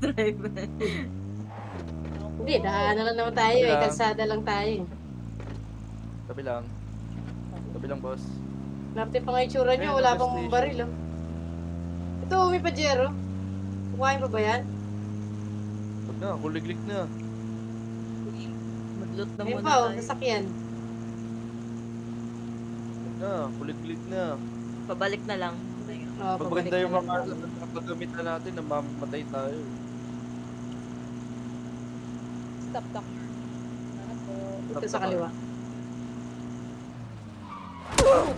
Drive. Hindi, daanan lang naman tayo Tabi eh. lang. Kalsada lang tayo. Tabi lang. Tabi lang, boss. Napti pa nga itsura nyo, Ayun, wala gas pang station. baril oh. Ito, may Pajero. Kumain pa ba yan? Huwag na, kuliglig na. Mag-loot na Ayun muna pa oh, tayo. sasakyan. Huwag na, kuliglig na. Pabalik na lang. Oh, Pag pabalik maganda na yung lang mga tayo. pagkagamitan natin, namamatay tayo. Stop the car. Ano po? Ito sa kaliwa.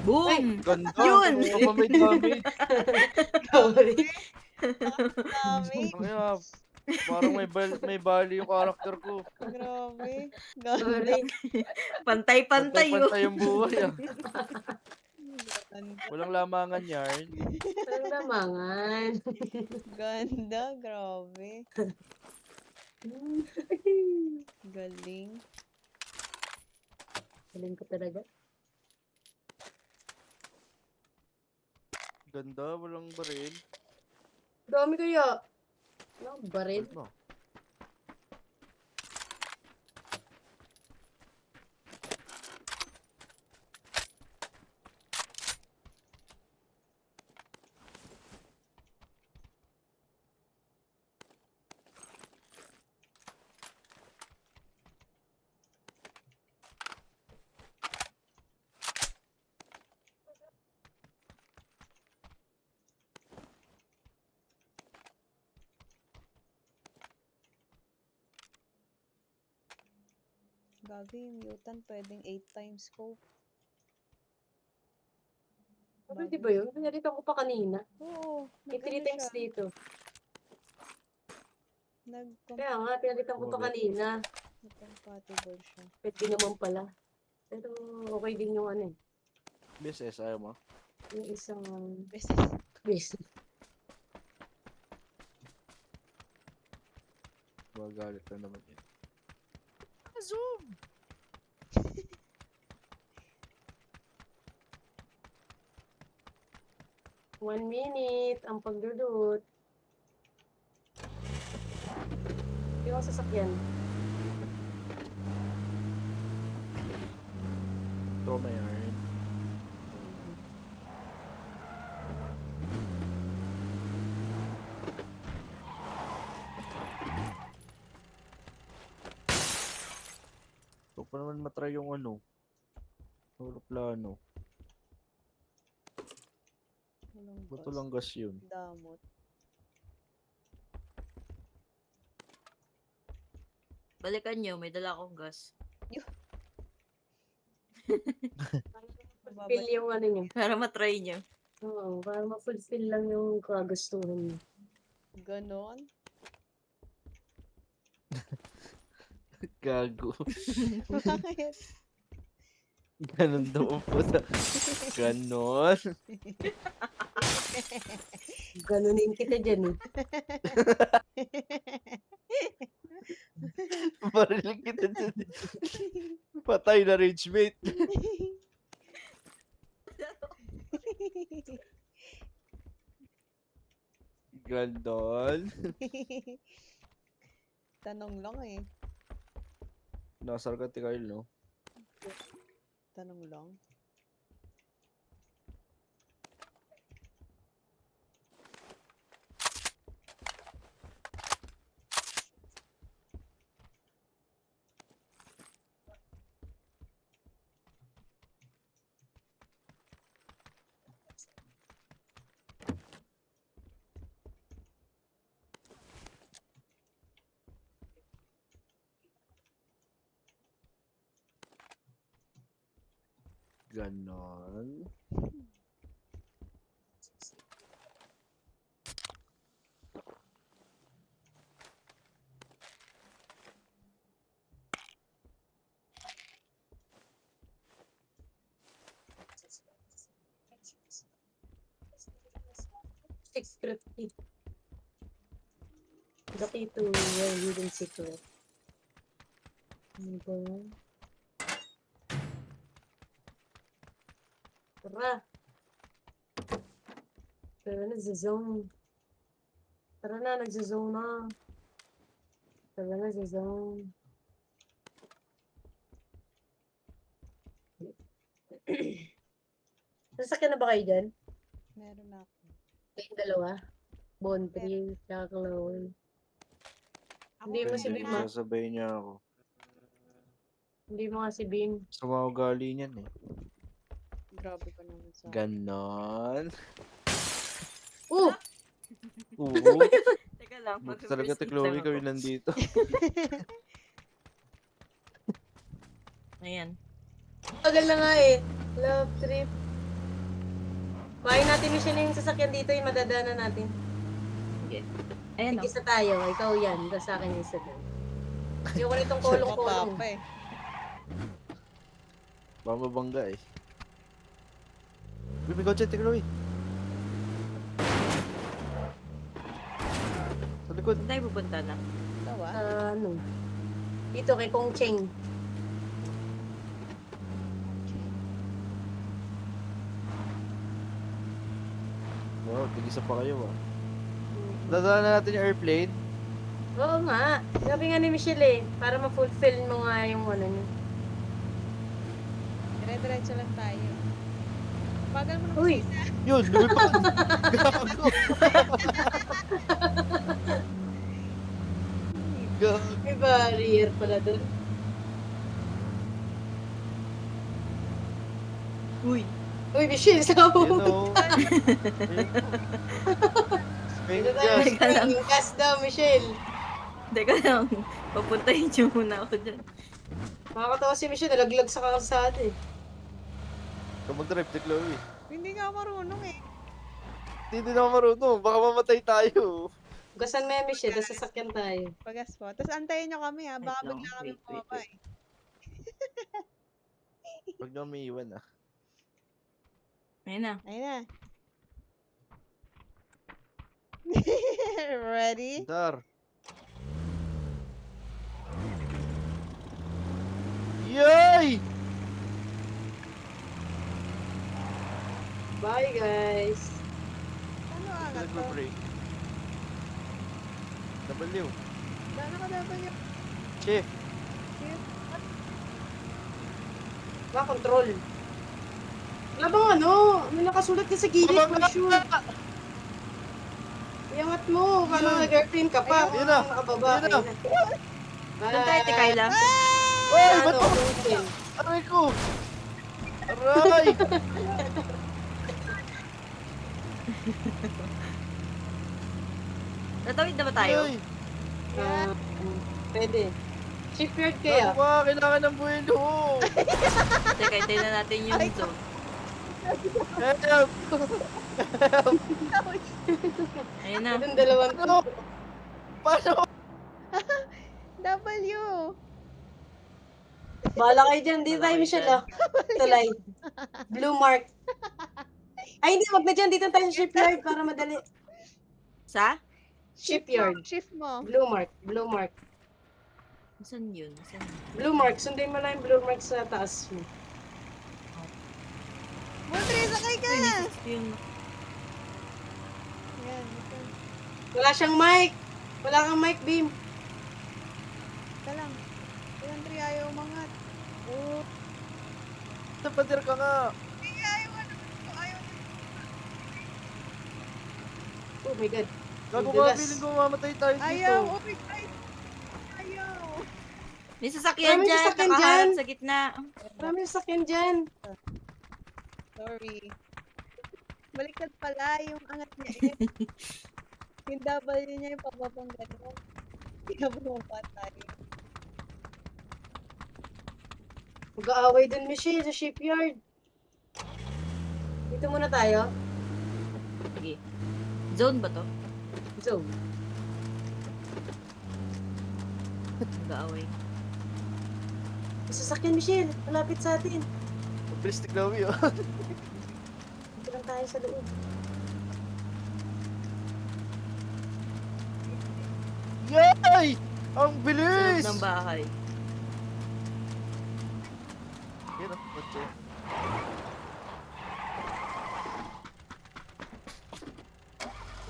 Boom! Ganda! Yun! Ito pa may damage. Sorry. Dami. Ang ina, parang may bali yung karakter ko. Grabe. Sorry. Pantay-pantay yun. Pantay-pantay yung buhay ah. Ganda. Walang lamangan yarn. Ang lamangan. Ganda. Grabe. Galing. Galing ko talaga. Ganda, walang baril. Dami kaya. No, baril. Baril mo. Gabi yung mutant pwedeng 8 times scope. Pwede ba yun? Pinalitan ko pa kanina. Oo. May 3 times dito. Nag Kaya nga, pinalitan ko pa kanina. compatible siya. Pwede naman pala. Pero okay din yung ano eh. BSS, ayaw mo? Yung isang Beses. base. Magalit na naman yun. Zoom! One minute ang pagdudut. Yung sasakyan. Ito may yarn. Ito pa naman matry yung ano. Aeroplano. Walang Bato gas. lang gas yun. Damot. Balikan nyo, may dala akong gas. Fulfill yung ano niya. Para matry nyo. Oo, para ma-fulfill lang yung kagustuhan niya. Ganon. Gago. Bakit? Ganon daw ang puta. Ganon. Ganunin kita dyan eh. Bariling kita dyan. Patay na rage mate. Ganon. Tanong lang eh. Nasar ka Kyle, no? Tanong lang. Ganon. Secretly. The key to your hidden secret. Ano ba yan? Tara. Tara na, nagzazone. Tara na, nagzazone na. Tagal na si Zong. Sasakyan na ba kayo dyan? Meron na ako. Kayong dalawa? Bondre, tsaka Chloe. Ako Hindi mo si meron Bim, na. ah. Sasabay niya ako. Hindi mo nga si Bim. Sama ugali niyan eh. Grabe ka naman sa akin. Ganon. Oh! Oo. Teka lang, Buti talaga mag-first ti aid Chloe lang kami ako. nandito. Ayan. Tagal na nga eh. Love trip. Bahay natin mission na yung sasakyan dito, yung madadaanan natin. Sige. Ayan o. Isa tayo, ikaw yan. Tapos sa akin yung isa doon. Ayoko nitong Siya kolong-kolong. mapapa eh. Baka mabangga eh. Bibigaw dyan, ti Chloe. Sa likod. Saan tayo pupunta na? Tawa? Ano? Dito kay Kong Cheng. Wow, tigisa pa kayo ah. Dadaan na natin yung airplane. Oo nga. Sabi nga ni Michelle eh, para ma-fulfill mo nga yung ano niyo. Dire-diretso lang tayo. Bagal mo na Uy! Yun, lumipad. Gago. Gago. May barrier pala doon. Uy! Uy, Michelle, saka You mo. know. Spain Dito tayo, gas. Teka lang. yung gas daw, Michelle. Teka lang. Papuntahin niyo muna ako dyan. Makakatawa si Michelle, nalaglag sa kalsada eh. Ikaw mag-drive, ti Chloe. Hindi nga ako marunong eh. Hindi na ako marunong. Baka mamatay tayo. Gasan mo yan, Michelle, tapos sasakyan tayo. Pagas po. Tapos antayin nyo kami ha. Baka Wait lang. bigla kami Wait, bumaba wait. eh. Huwag na may iwan ah. Ayan na. Ayun na. Ready? Dar. Yay! Bye, guys. Ano angat to? Nagpo-break. W. Daan ako dapat yung Shift. shift. Ba, control. Wala bang ano? May nakasulat ka sa gilid, for sure. Iangat mo, kala nag-airplane ka pa. Ayun na. Nakababa. Ayun na. Bye. Doon tayo, ti Kyla. Ay, Ano, ba't ako? Michelle? Aray ko! Aray! Natawid na ba tayo? Ay! Pwede. Shipyard Ano kaya? ba? Kailangan ng buwelo! Teka, hintayin na natin yung zone. Help! Ayun na. Itong dalawang Ano? Paano? W. Bala kayo dyan. Dito tayo, Michelle, ah. Tulay. Blue mark. Ay, hindi. Wag na dyan. Dito tayo sa shipyard para madali. Sa? Shipyard. Shift mo. Blue mark. Blue mark. Saan yun? Saan yun? Blue mark. Sundin mo lang yung blue mark sa taas mo. Bundre, sakay ka! Uy, misis ko yung... Yan. Ito. Wala siyang mic. Wala kang mic, Beam. Ito lang. Yung 3 ayaw umangat. Oh. Napatir ka nga! Ayaw ano. Ayaw. Oh my God. Gago Ang ka, dulas. feeling ko mamatay tayo dito. Ayaw. Oh my God. Ayaw. May sasakyan Maraming dyan. sasakyan Nakaharap dyan. sa gitna. Maraming sakyan dyan. Sorry. Baliktad pala yung angat niya eh. Yung W niya yung pababang gano'n. Hindi na bumaba tayo. Mag-aaway dun, Michelle, sa shipyard. Dito muna tayo. Sige. Zone ba to? So, Mag-aaway. may sasakyan, Michelle. Malapit sa atin. Mabilis ti Chloe oh. Dito lang tayo sa loob. Yay! Ang Sunod bilis! ng bahay. Yan ang kotse.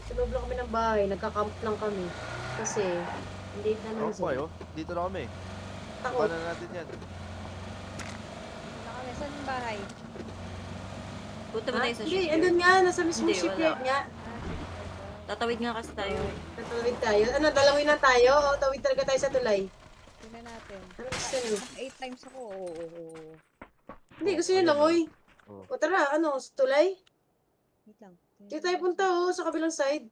Sa loob lang kami ng bahay. Nagka-camp lang kami. Kasi, Hindi na Ako lang po kayo. Dito na kami. Ako. Paano na natin yan? Wala kami. Saan yung bahay? Punta ba tayo sa Hindi, shipyard? andun nga. Nasa mismo Hindi, shipyard wala. nga. Tatawid nga kasi tayo. Tatawid tayo. Ano, dalawin na tayo? O tawid talaga tayo sa tulay? Tingnan natin. Ano gusto niyo? 8 times ako. Oo. Hindi, gusto Oh, niyo ayun lang, na. oy. Oh. O tara, ano, sa tulay? Wait lang. Dito tayo punta, oh, sa kabilang side.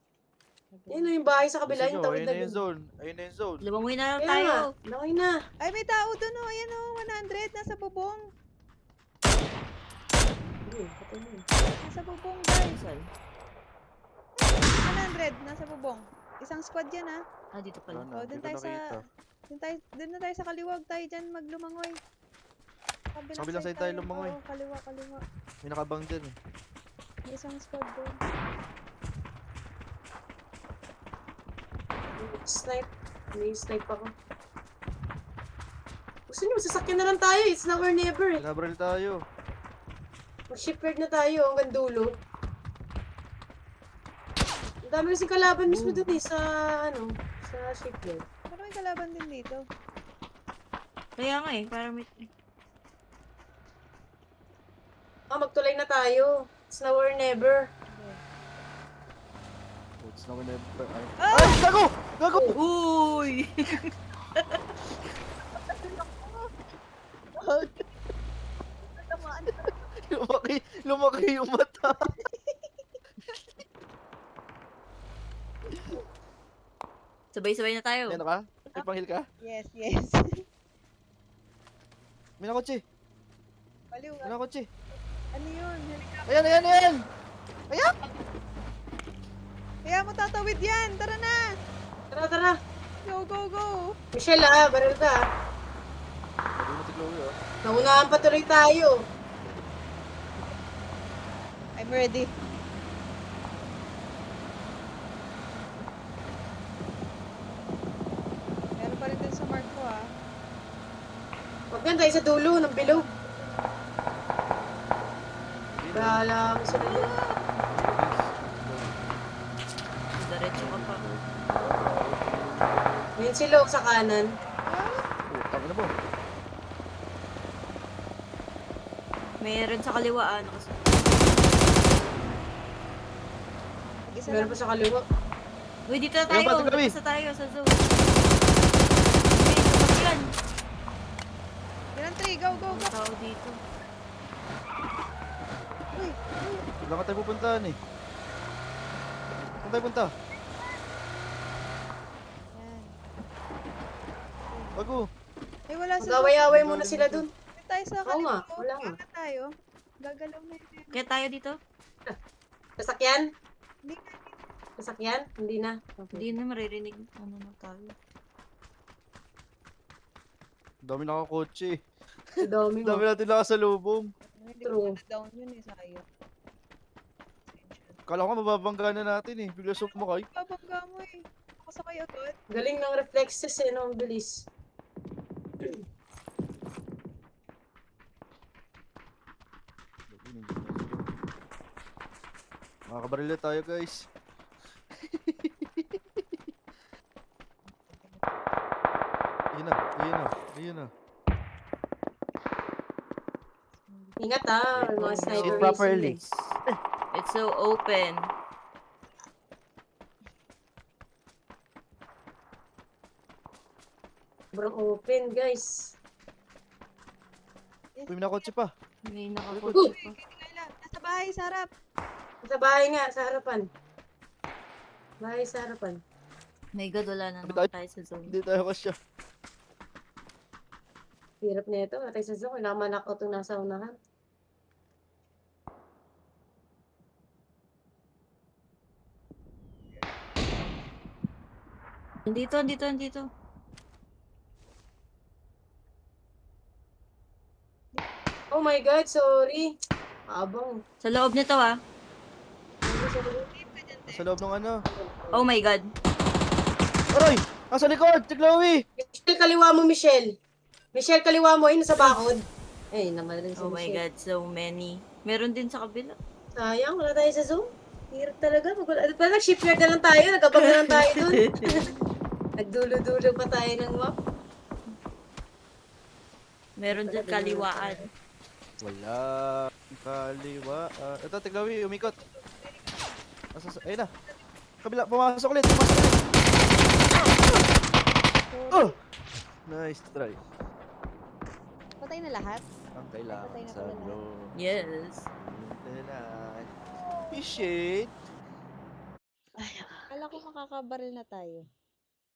Yan o, yung bahay sa kabila, Gusto yung nyo, tawid ayun na na yung dun. zone. Ayun na yung zone. Lumangoy na lang Kaya tayo. nga, laki na. Ay, may tao doon oh. Ayan oh. 100. Nasa bubong. Patay mo. Nasa bubong, guys. Saan? 100. Nasa bubong. Isang squad yan ah. Ah, dito pala. Wala na, Oh, hindi dun ko tayo nakita. Doon na tayo sa kaliwag. Tayo dyan maglumangoy. Sa kabilang side tayo lumangoy. Oo, kaliwa. May nakabang din eh. May isang squad doon. Snipe. May snipe ako. Gusto niyo, sasakyan na lang tayo. It's now or never. Eh. Pinabaril tayo. Mag-shipyard na tayo hanggang dulo. Ang dami kasing kalaban mismo dun eh, sa, ano, sa shipyard. Parang may kalaban din dito. Kaya nga eh, parang may... Magtulay na tayo. It's now or never. It's na never. Ay, Ah! ay, gago! Gago! Uy! Lumaki yung mata. Sabay-sabay na tayo. Yan ka? May panghil ka? Yes. May nakotse. Baliw. May nakotse. Ano yun? Ayan! Kaya mo tatawid yan. Tara na. Tara. Go. Michelle baril ka. Sabi mo si Chloe oh. Naunahan pa tuloy tayo. I'm ready. Meron pa rin dun sa mark ko ah. Huwag yan tayo sa dulo ng bilog. Bahala mo sa dulo. Diretso ka pa. Yun si Lok sa kanan. Tama na po. Meron sa kaliwa ah, nakasunod. Isa Meron lang. pa sa kaliwa. Uy, dito na tayo. Ayun, pati kami. Dito sa tayo, sa zone. Okay, tumakyan. Yan ang 3. Go. Ang tao dito. Uy. Wala ka tayo pupuntahan eh. Saan tayo punta? Yan. Bago. Ay, wala sa Mag-away-away muna sila dun. Doon tayo sa Oo kaliwa. nga, wala nga. Kaya tayo. Gagalaw na yun. Kaya tayo dito? Sasakyan? Hindi. Sasakyan? Hindi na. Okay. Hindi na maririnig. Ano na tayo. Ang dami nakakotse eh. Ang dami Ang dami mo. natin nakasalubong. Hindi True. ko na-down yun eh. Sayang. Kala ko mababangga na natin eh. Bigla sumakay. Babangga mo eh. Nakasakay agad. Galing ng reflexes eh, no? Ang bilis. Makakabaril na tayo guys. Ayun na. Ingat mga sniper Shit racing. properly. It's so open. Sobrang open, guys. Uy, may nakotse pa. May nakakotse pa. Kailan? Nasa bahay, sa harap. Sa bahay nga, sa harapan. Bahay sa harapan. My God, wala na Sabi naman tayo sa zone. Hindi tayo kasya. Hirap na ito. Atay sa zone. Kailangan manakaw itong nasa unahan. Andito. Oh my God, sorry. Abang. Sa loob nito ah. Sa loob ng ano. Oh my God. Aray! Nasa likod! Si Chloe! Michelle, kaliwa mo, Michelle. Michelle, kaliwa mo. Ayun, nasa bakod. Ay, naman rin si Oh my Michelle. God, so many. Meron din sa kabila. Sayang, wala tayo sa Zoom. Hirap talaga. Parang shipyard na lang tayo. Nagkabag na lang tayo dun. Nagdulo-dulo pa tayo ng map. Meron dyan kaliwaan. Wala. Kaliwa. Ito, Tiglawi, umikot. Ayun na. Kabila, pumasok ulit. Oh! Nice try. Patay na lahat? Ang kailangan Patay na sa pala lahat. loob. Yes. Appreciate. Kala ko makakabaril na tayo.